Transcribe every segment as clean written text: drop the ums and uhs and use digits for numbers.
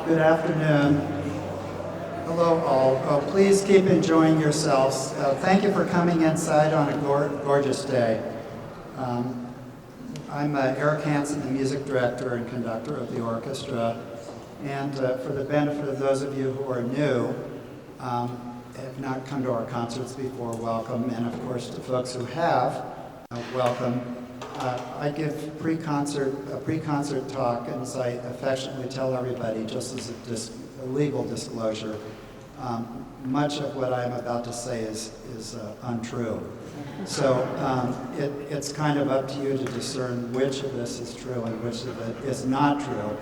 Good afternoon. Hello all. Oh, please keep enjoying yourselves. Thank you for coming inside on a gorgeous day. I'm Eric Hansen, the music director and conductor of the orchestra. And for the benefit of those of you who are new, have not come to our concerts before, welcome. And of course, to folks who have, welcome. I give a pre-concert talk, and as I affectionately tell everybody, just as a legal disclosure, much of what I'm about to say is untrue. So it's kind of up to you to discern which of this is true and which of it is not true.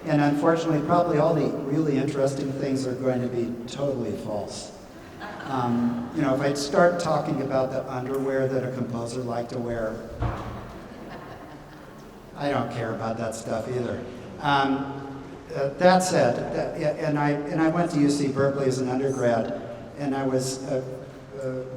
And unfortunately, probably all the really interesting things are going to be totally false. If I start talking about the underwear that a composer liked to wear, I don't care about that stuff either. That said, and I went to UC Berkeley as an undergrad, and I was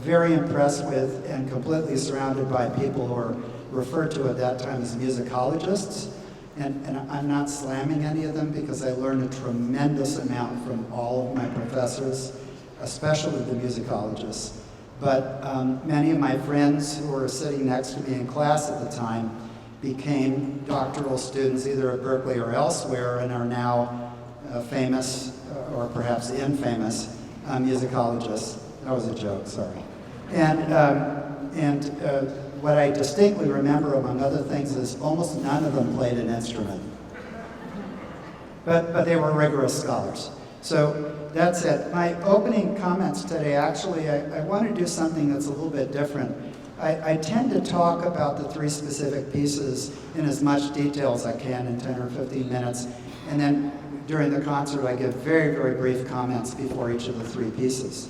very impressed with and completely surrounded by people who were referred to at that time as musicologists. And I'm not slamming any of them because I learned a tremendous amount from all of my professors, especially the musicologists. But many of my friends who were sitting next to me in class at the time became doctoral students either at Berkeley or elsewhere and are now famous or perhaps infamous musicologists. That was a joke, sorry. And what I distinctly remember, among other things, is almost none of them played an instrument. But they were rigorous scholars. So that's it. My opening comments today, actually, I want to do something that's a little bit different. I tend to talk about the three specific pieces in as much detail as I can in 10 or 15 minutes, and then during the concert I give very, very brief comments before each of the three pieces.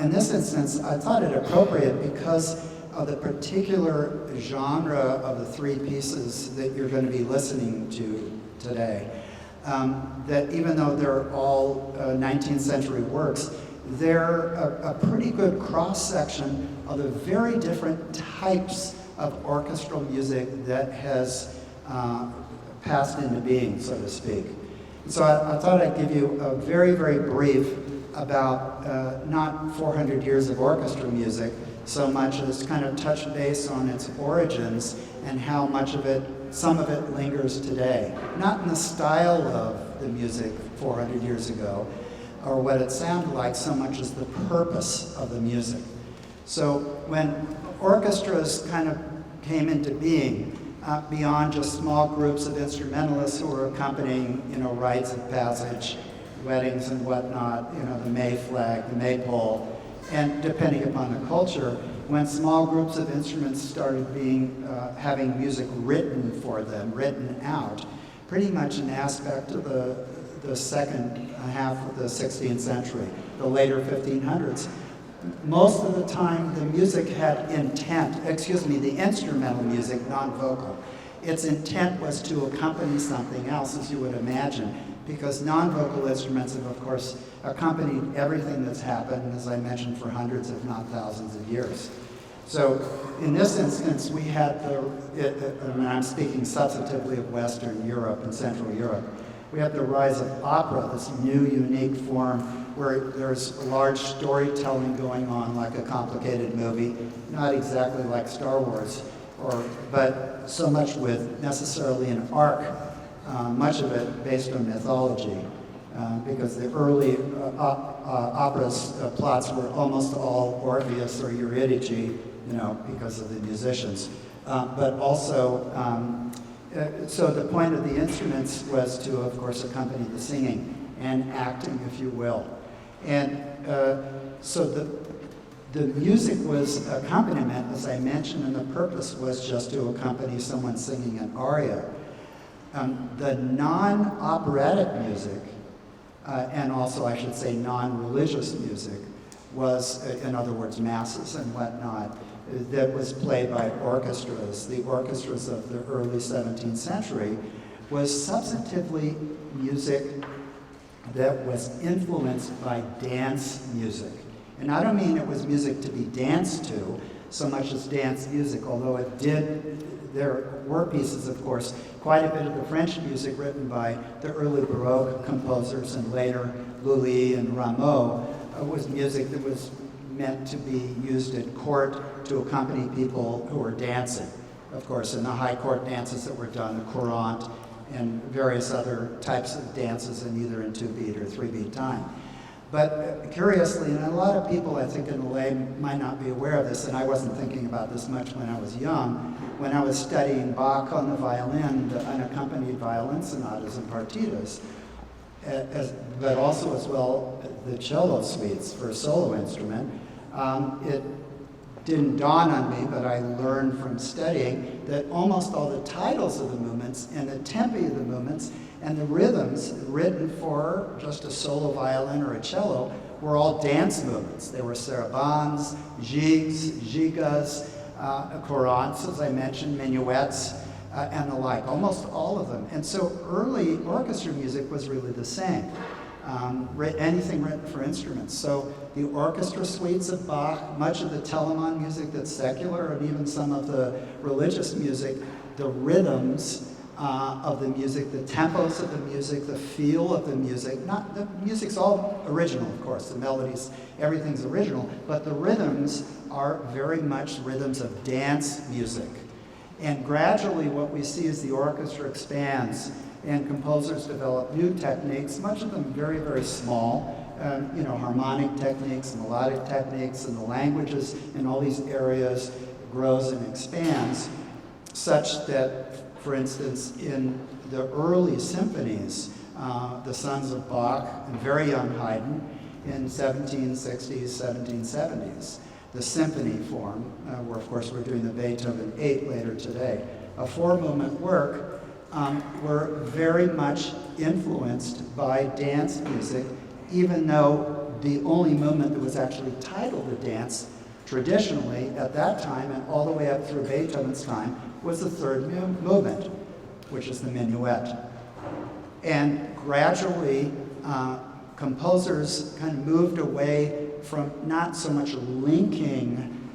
In this instance, I thought it appropriate because of the particular genre of the three pieces that you're going to be listening to today. That even though they're all 19th century works, they're a pretty good cross-section of the very different types of orchestral music that has passed into being, so to speak. So I thought I'd give you a very, very brief about not 400 years of orchestra music, so much as kind of touch base on its origins and how much of it, some of it lingers today. Not in the style of the music 400 years ago, or what it sounded like, so much as the purpose of the music. So when orchestras kind of came into being, beyond just small groups of instrumentalists who were accompanying, rites of passage, weddings and whatnot, the May flag, the maypole, and depending upon the culture, when small groups of instruments started having music written for them, written out, pretty much an aspect of the second half of the 16th century, the later 1500s. Most of the time, the music had intent, the instrumental music, non-vocal. Its intent was to accompany something else, as you would imagine, because non-vocal instruments have, of course, accompanied everything that's happened, as I mentioned, for hundreds, if not thousands of years. So in this instance, we had I'm speaking substantively of Western Europe and Central Europe. We have the rise of opera, this new, unique form where there's large storytelling going on like a complicated movie, not exactly like Star Wars, but so much with necessarily an arc, much of it based on mythology, because the early opera's plots were almost all Orpheus or Eurydice, because of the musicians. But also, so the point of the instruments was to, of course, accompany the singing and acting, if you will. And so the music was accompaniment, as I mentioned, and the purpose was just to accompany someone singing an aria. The non-operatic music, and also I should say non-religious music, was, in other words, masses and whatnot, that was played by orchestras. The orchestras of the early 17th century was substantively music that was influenced by dance music. And I don't mean it was music to be danced to. so much as dance music, although there were pieces, of course, quite a bit of the French music written by the early Baroque composers and later Lully and Rameau was music that was meant to be used at court to accompany people who were dancing. Of course, in the high court dances that were done, the courant and various other types of dances in either in 2-beat or 3-beat time. But curiously, and a lot of people I think in the lay might not be aware of this, and I wasn't thinking about this much when I was young, when I was studying Bach on the violin, the unaccompanied violin sonatas and partitas, but also as well the cello suites for a solo instrument, it didn't dawn on me, but I learned from studying that almost all the titles of the movements and the tempi of the movements and the rhythms written for just a solo violin or a cello were all dance movements. They were sarabands, gigs, gigas, courants, as I mentioned, minuets, and the like, almost all of them. And so early orchestra music was really the same. Anything written for instruments. So the orchestra suites of Bach, much of the Telemann music that's secular, and even some of the religious music, the rhythms of the music, the tempos of the music, the feel of the music. The music's all original, of course, the melodies, everything's original, but the rhythms are very much rhythms of dance music. And gradually what we see as the orchestra expands and composers develop new techniques, much of them very, very small, harmonic techniques, melodic techniques, and the languages in all these areas grows and expands, such that, for instance, in the early symphonies, the sons of Bach and very young Haydn in 1760s, 1770s, the symphony form, where of course we're doing the Beethoven 8 later today, a 4-movement work, were very much influenced by dance music, even though the only movement that was actually titled a dance traditionally at that time and all the way up through Beethoven's time was the third movement, which is the minuet. And gradually, composers kind of moved away from not so much linking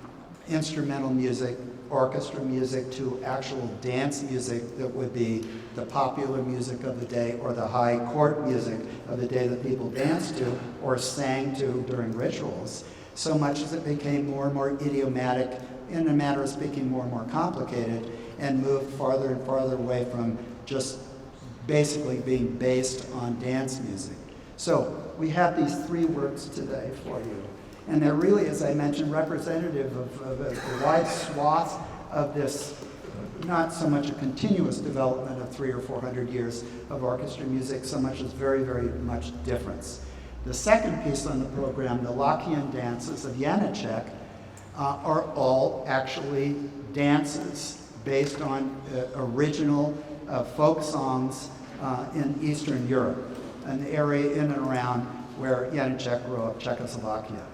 instrumental music, orchestra music, to actual dance music that would be the popular music of the day or the high court music of the day that people danced to or sang to during rituals, so much as it became more and more idiomatic, in a matter of speaking, more and more complicated, and moved farther and farther away from just basically being based on dance music. So we have these 3 works today for you. And they're really, as I mentioned, representative of a wide swath of this, not so much a continuous development of 300 or 400 years of orchestra music, so much as very, very much difference. The second piece on the program, the Lachian dances of Janacek, are all actually dances based on original folk songs in Eastern Europe, an area in and around where Janacek grew up, Czechoslovakia,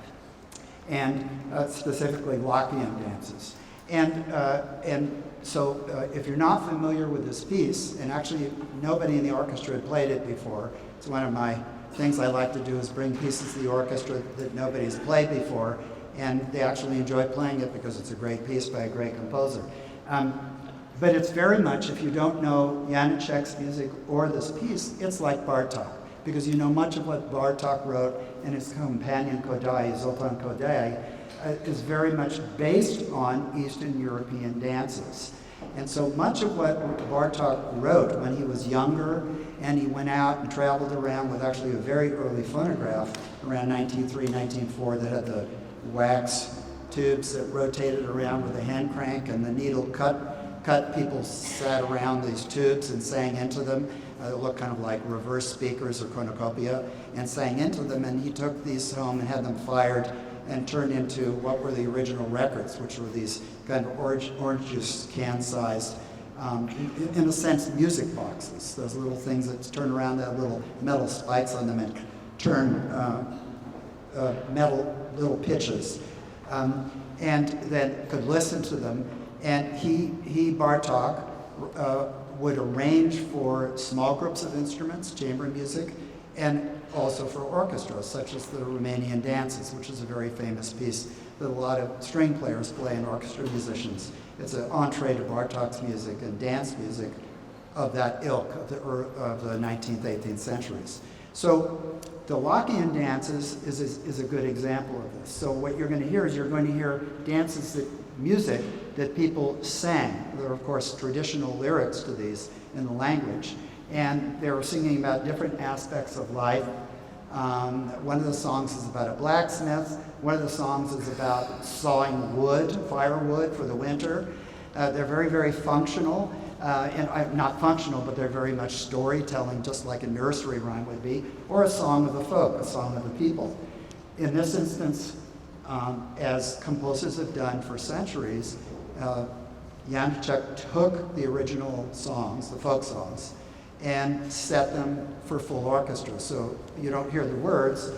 and specifically Lachian dances. And so if you're not familiar with this piece, and actually nobody in the orchestra had played it before, it's one of my things I like to do is bring pieces to the orchestra that nobody's played before, and they actually enjoy playing it because it's a great piece by a great composer. But it's very much, if you don't know Janacek's music or this piece, it's like Bartók, because you know much of what Bartók wrote and his companion Kodály, Zoltán Kodály, is very much based on Eastern European dances. And so much of what Bartók wrote when he was younger, and he went out and traveled around with actually a very early phonograph around 1903, 1904 that had the wax tubes that rotated around with a hand crank and the needle cut. People sat around these tubes and sang into them. They looked kind of like reverse speakers or cornucopia, and sang into them, and he took these home and had them fired and turned into what were the original records, which were these kind of orange juice can-sized, in a sense, music boxes. Those little things that turn around, that little metal spikes on them and turn metal little pitches, and then could listen to them. And Bartók, would arrange for small groups of instruments, chamber music, and also for orchestras, such as the Romanian dances, which is a very famous piece that a lot of string players play and orchestra musicians. It's an entree to Bartok's music and dance music of that ilk of the 19th, 18th centuries. So the Lachian dances is a good example of this. So what you're going to hear is you're going to hear music that people sang. There are, of course, traditional lyrics to these in the language. And they were singing about different aspects of life. One of the songs is about a blacksmith. One of the songs is about sawing wood, firewood for the winter. They're very, very functional. And not functional, but they're very much storytelling, just like a nursery rhyme would be, or a song of the folk, a song of the people. In this instance, as composers have done for centuries, Janacek took the original songs, the folk songs, and set them for full orchestra. So you don't hear the words,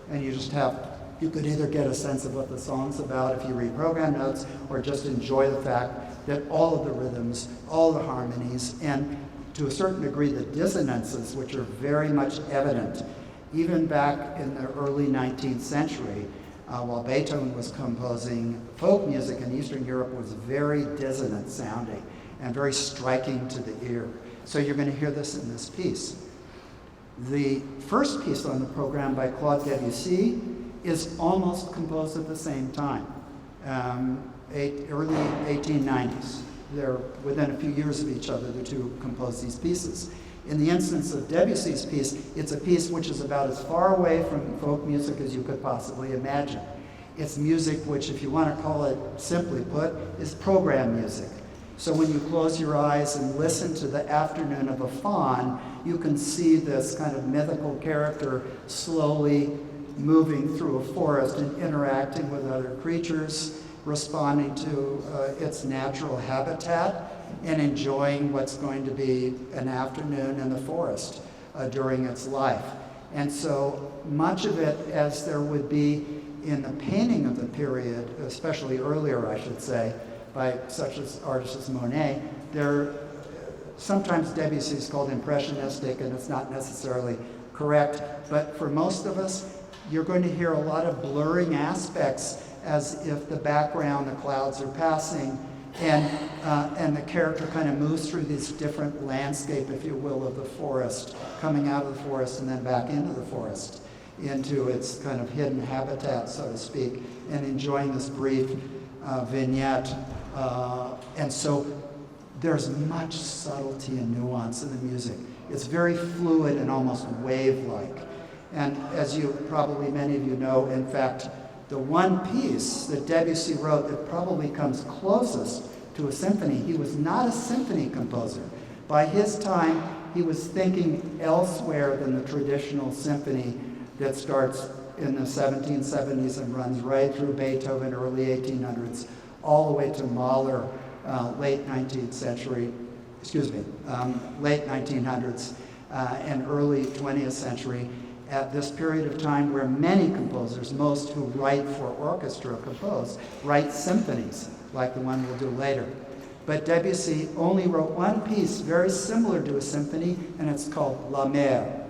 and you could either get a sense of what the song's about if you read program notes, or just enjoy the fact that all of the rhythms, all the harmonies, and to a certain degree the dissonances, which are very much evident, even back in the early 19th century, while Beethoven was composing folk music in Eastern Europe, was very dissonant sounding and very striking to the ear. So you're going to hear this in this piece. The first piece on the program by Claude Debussy is almost composed at the same time, early 1890s. They're within a few years of each other, the two composed these pieces. In the instance of Debussy's piece, it's a piece which is about as far away from folk music as you could possibly imagine. It's music which, if you want to call it simply put, is program music. So when you close your eyes and listen to the afternoon of a faun, you can see this kind of mythical character slowly moving through a forest and interacting with other creatures, responding to its natural habitat, and enjoying what's going to be an afternoon in the forest during its life. And so much of it, as there would be in the painting of the period, especially earlier, I should say, by such as artists as Monet, sometimes Debussy is called impressionistic, and it's not necessarily correct, but for most of us, you're going to hear a lot of blurring aspects as if the background, the clouds are passing, and the character kind of moves through this different landscape, if you will, of the forest, coming out of the forest and then back into the forest, into its kind of hidden habitat, so to speak, and enjoying this brief vignette. And so there's much subtlety and nuance in the music. It's very fluid and almost wave-like. And as probably many of you know, in fact, the one piece that Debussy wrote that probably comes closest to a symphony, he was not a symphony composer. By his time, he was thinking elsewhere than the traditional symphony that starts in the 1770s and runs right through Beethoven, early 1800s, all the way to Mahler, late 1900s and early 20th century. At this period of time where many composers, most who write for orchestra compose, write symphonies, like the one we'll do later. But Debussy only wrote one piece very similar to a symphony, and it's called La Mer,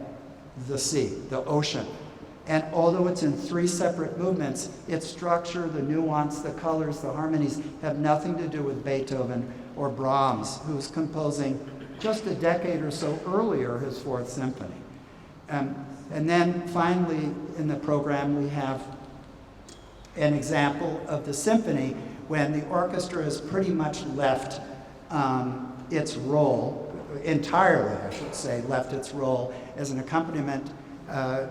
the sea, the ocean. And although it's in three separate movements, its structure, the nuance, the colors, the harmonies have nothing to do with Beethoven or Brahms, who's composing just a decade or so earlier his Fourth Symphony. And then finally in the program we have an example of the symphony when the orchestra has pretty much left its role, entirely I should say, left its role as an accompaniment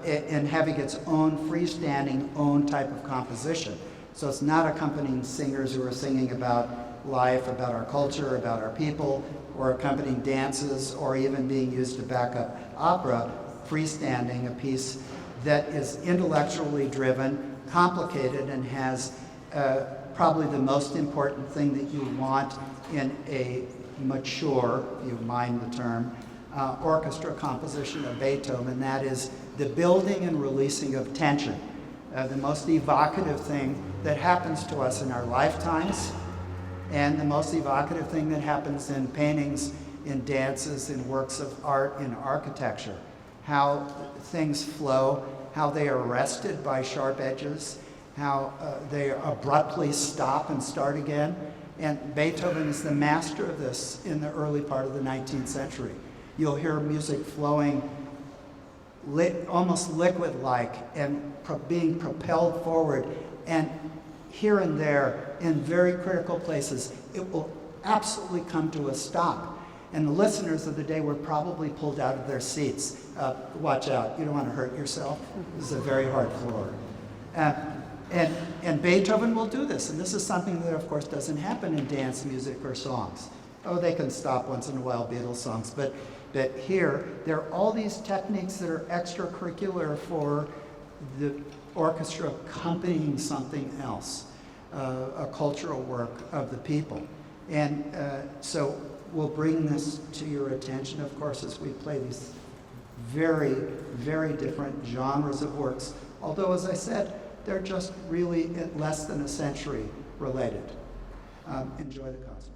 in having its own freestanding, own type of composition. So it's not accompanying singers who are singing about life, about our culture, about our people, or accompanying dances, or even being used to back up opera. Freestanding, a piece that is intellectually driven, complicated, and has probably the most important thing that you want in a mature, if you mind the term, orchestra composition of Beethoven. That is the building and releasing of tension, the most evocative thing that happens to us in our lifetimes, and the most evocative thing that happens in paintings, in dances, in works of art, in architecture. How things flow, how they are arrested by sharp edges, how they abruptly stop and start again. And Beethoven is the master of this in the early part of the 19th century. You'll hear music flowing almost liquid-like and being propelled forward. And here and there, in very critical places, it will absolutely come to a stop. And the listeners of the day were probably pulled out of their seats. Watch out, you don't want to hurt yourself. This is a very hard floor. And Beethoven will do this, and this is something that, of course, doesn't happen in dance music or songs. Oh, they can stop once in a while, Beatles songs, but here, there are all these techniques that are extracurricular for the orchestra accompanying something else, a cultural work of the people. And so we'll bring this to your attention, of course, as we play these very, very different genres of works, although, as I said, they're just really less than a century related. Enjoy the concert.